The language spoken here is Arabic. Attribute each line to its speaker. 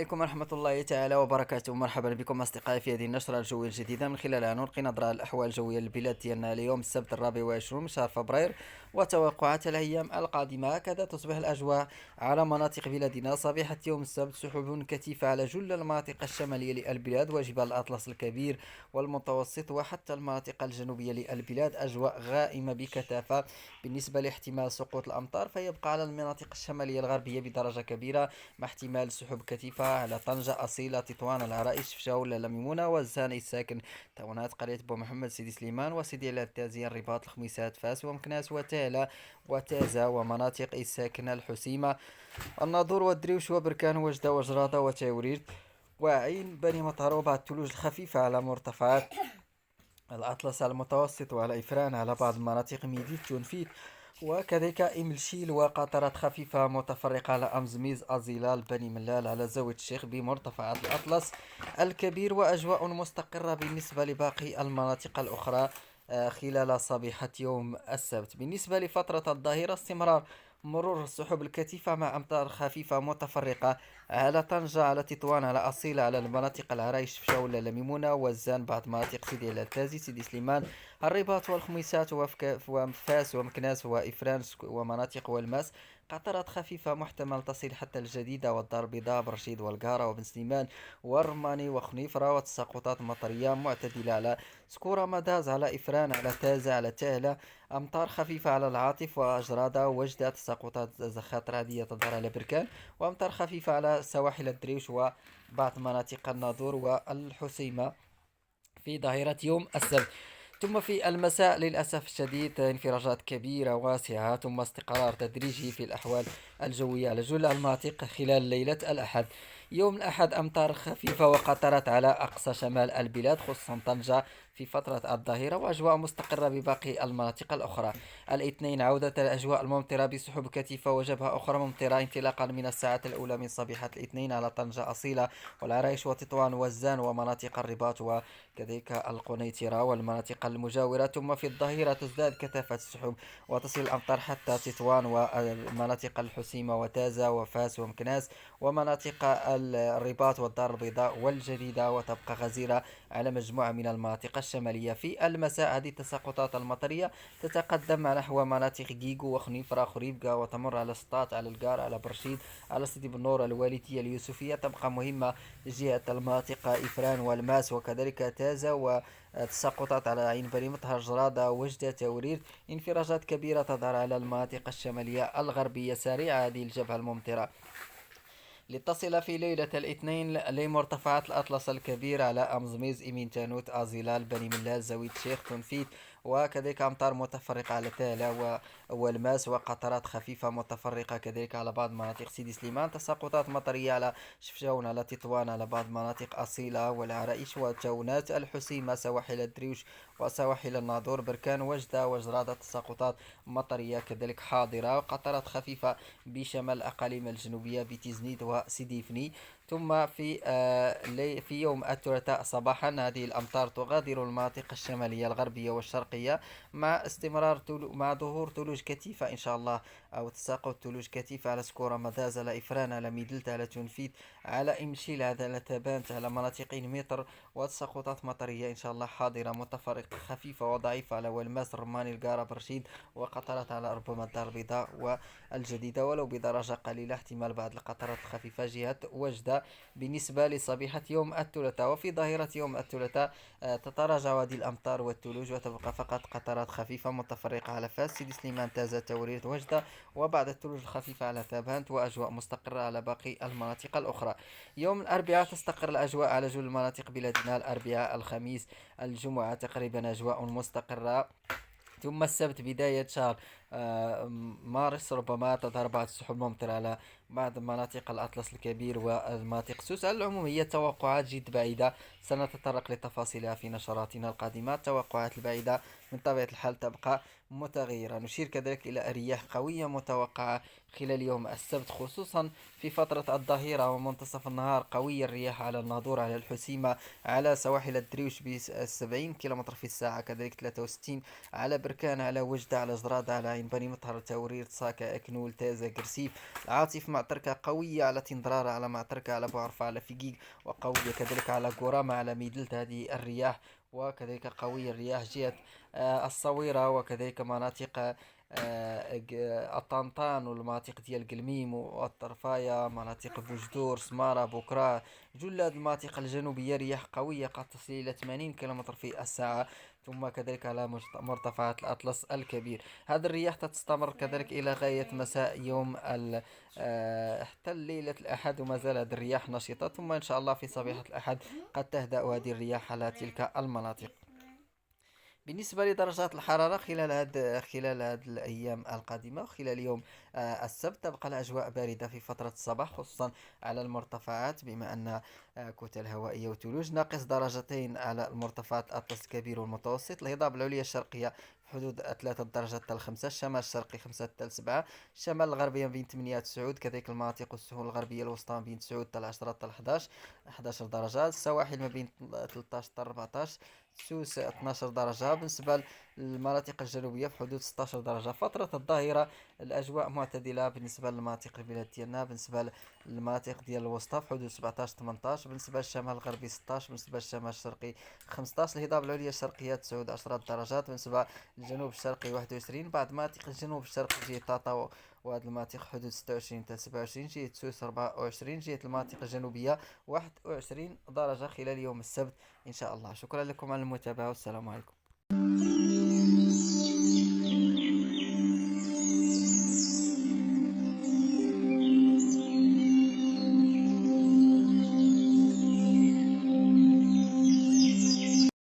Speaker 1: عليكم ورحمة الله تعالى وبركاته. مرحبا بكم أصدقائي في هذه النشرة الجوية الجديدة من خلالها نلقي نظرة على الأحوال الجوية للبلاد ديالنا اليوم السبت 24 من شهر فبراير وتوقعات الأيام القادمة. هكذا تصبح الأجواء على مناطق بلادنا صبيحة يوم السبت. سحب كثيفة على جل المناطق الشمالية للبلاد وجبال الأطلس الكبير والمتوسط وحتى المناطق الجنوبية للبلاد. أجواء غائمة بكثافة. بالنسبة لاحتمال سقوط الأمطار فيبقى على المناطق الشمالية الغربية بدرجة كبيرة، مع احتمال سحب كثيفة على طنجة، أصيلة، تطوان، العرائش، فشاول، لميمونة، والزان الساكن، تاونات، قرية بو محمد، سيدي سليمان وسيدي علاء التازية، الرباط، الخميسات، فاس ومكناس وتالا وتازة ومناطق الساكنة الحسيمة، الناظور والدريوش وبركان وجدة وجرادة وتاوريد وعين بني مطر. وبعض الثلوج الخفيفة على مرتفعات الأطلس المتوسط وعلى إفران على بعض المناطق ميديت تونفيت، وكذلك إملشيل وقطرات خفيفة متفرقة على أمزميز، أزيلال، بني ملال، على زاوية الشيخ بمرتفعات الأطلس الكبير. وأجواء مستقرة بالنسبة لباقي المناطق الأخرى خلال صبيحة يوم السبت. بالنسبة لفترة الظهيرة استمرار مرور السحب الكثيفة مع أمطار خفيفة متفرقة على طنجة، على تطوان، على أصيل، على المناطق العرايش، فشاولة، لميمونة، وزان، بعض مناطق سيدي العتازي، سيدي سليمان، الرباط والخميسات وفاس ومكناس وإفران ومناطق والماس. قطرات خفيفة محتمل تصل حتى الجديدة والدار البيضاء، برشيد والقارة وبن سليمان والرماني وخنيفرة. وتساقطات مطرية معتدلة على سكورة، مداز، على إفران، على تازة، على تاهلة. أمطار خفيفة على العاطف وأجرادة وجدة. تساقطات زخات رعدية تظهر على بركان، وأمطار خفيفة على سواحل الدريوش وبعض مناطق الناظور والحسيمة في ظهيرة يوم السبت. ثم في المساء للأسف الشديد انفراجات كبيرة واسعة، ثم استقرار تدريجي في الأحوال الجوية على جل المناطق خلال ليلة الأحد. يوم الأحد أمطار خفيفة وقطرات على أقصى شمال البلاد خصوصا طنجة في فترة الظهيرة، وأجواء مستقرة بباقي المناطق الأخرى. الاثنين عودة الأجواء الممطرة بسحب كثيفة وجبهة أخرى ممطرة انطلاقا من الساعات الأولى من صبيحة الاثنين على طنجة، أصيلة، والعرايش، وتطوان، والزان، ومناطق الرباط وكذلك القنيطرة والمناطق المجاورة. ثم في الظهيرة تزداد كثافة السحب وتصل الأمطار حتى تطوان والمناطق الحسيمة وتازة وفاس ومكناس ومناطق الرباط والدار البيضاء والجديدة، وتبقى غزيرة على مجموعة من المناطق الشمالية. في المساء هذه التساقطات المطرية تتقدم نحو مناطق جيجو وخنيفرة خريبكا، وتمر على سطات، على القار، على برشيد، على سيدي بنور، الوالدية، اليوسفية. تبقى مهمة جهة المناطق إفران والماس وكذلك تازة، وتساقطات على عين بني مطهر، جرادة، وجدة، توريد. انفراجات كبيرة تظهر على المناطق الشمالية الغربية سريعة هذه الجبهة الممطرة لتصل في ليلة الاثنين لمرتفعات الأطلس الكبير على أمزميز، إمين، تانوت، أزيلال، بني ملال، زاوية الشيخ، تنفيذ، وكذلك أمطار متفرقة على تالا والماس، وقطرات خفيفة متفرقة كذلك على بعض مناطق سيدي سليمان. تساقطات مطرية على شفشاون، على تطوان، على بعض مناطق أصيلة والعرائش وتونات، الحسيمة، سواحل الدريوش وسواحل الناظور، بركان، وجدة، وجرادة. تساقطات مطرية كذلك حاضرة، وقطرات خفيفة بشمال الأقاليم الجنوبية بتيزنيد وسيديفني. ثم في يوم الثلاثاء صباحا هذه الأمطار تغادر المناطق الشمالية الغربية والشرقية مع ظهور ثلوج كثيفة إن شاء الله، أو تساقط ثلوج كثيفة على سكورة، مداز، على إفران، على ميدلت، على تنفيذ، على إمشيل، على تابانت، على مناطق متر. وتساقطات مطرية إن شاء الله حاضرة متفرقة خفيفة وضعيفة على والماس، الرماني، القارة، برشيد، وقطرات على ربما الدار البيضاء والجديدة ولو بدرجة قليلة، احتمال بعض القطرات الخفيفة جهة وجدة بالنسبة لصبيحة يوم الثلاثاء. وفي ظهيرة يوم الثلاثاء تتراجع هذه الأمطار والثلوج وتبقى فقط قطرات خفيفة متفرقة على فاس، سيدي سليمان، تازة، توريد، وجدة، وبعض الثلوج الخفيفة على تابانت، وأجواء مستقرة على باقي المناطق الأخرى. يوم الأربعاء تستقر الأجواء على جل المناطق بلادنا. الأربعاء، الخميس، الجمعة تقريبا أجواء مستقرة. ثم السبت بداية شهر مارس ربما تظهر بعض السحب الممطرة على بعض مناطق الأطلس الكبير والمناطق السوس. على العموم هي توقعات جد بعيدة، سنتطرق لتفاصيلها في نشراتنا القادمة. التوقعات البعيدة من طبيعة الحال تبقى متغيرة. نشير كذلك إلى رياح قوية متوقعة خلال يوم السبت خصوصا في فترة الظهيرة ومنتصف النهار. قوية الرياح على الناظور، على الحسيمة، على سواحل الدريوش ب 70 كم في الساعة، كذلك 63 على بركان، على وجدة، على جرادة، على عين العين، بني مطهر، تورير، تساكا، أكنول، تازة، قرسيف، العاصف، معتركة قوية على تندرارة، على معتركة، على بوعرفة، على فيقيق، وقوية كذلك على قرامة، على ميدلت. هذه الرياح، وكذلك قوية الرياح جهة الصويرة، وكذلك مناطق الطنطان والمناطق ديال قلميم والطرفاية، مناطق بوجدور، سمارة، بكرة، جل هذه المناطق الجنوبية رياح قوية قد تصل إلى 80 كم في الساعة. ثم كذلك على مرتفعات الأطلس الكبير. هذه الرياح تستمر كذلك إلى غاية مساء يوم حتى ليلة الأحد، وما زال هذه الرياح نشطة، ثم إن شاء الله في صبيحة الأحد قد تهدأ هذه الرياح على تلك المناطق. بالنسبة لدرجات الحرارة خلال هذه الأيام القادمة، وخلال يوم السبت، تبقى الأجواء باردة في فترة الصباح، خصوصا على المرتفعات، بما أن كتل هوائية وثلوج، ناقص درجتين على المرتفعات الأطلس الكبير والمتوسط. الهضاب العليا الشرقية في حدود 3 درجات حتى 5، الشمال الشرقي 5 حتى 7، الشمال الغربي بين 8 9، كذلك المناطق والسهول الغربية الوسطى بين 9 حتى 10 حتى 11 درجات، السواحل ما بين 13 حتى 14، سوس 12 درجة. بالنسبة للمناطق الجنوبية في حدود 16 درجة. فترة الظهيرة الأجواء معتدلة بالنسبة للمناطق البلاد ديالنا. بالنسبة للمناطق ديال الوسطى في حدود 17 18، بالنسبة للشمال الغربي 16، بالنسبة للشمال الشرقي 15، الهضاب العليا الشرقية 9 10 درجات، بالنسبة للجنوب الشرقي 21، بعض مناطق الجنوب الشرقي جهة طاطا وهاد المناطق حدود 26 حتى 27، جهة سوس 24، جهة المناطق الجنوبية 21 درجة خلال يوم السبت إن شاء الله. شكرا لكم على المتابعة، والسلام عليكم.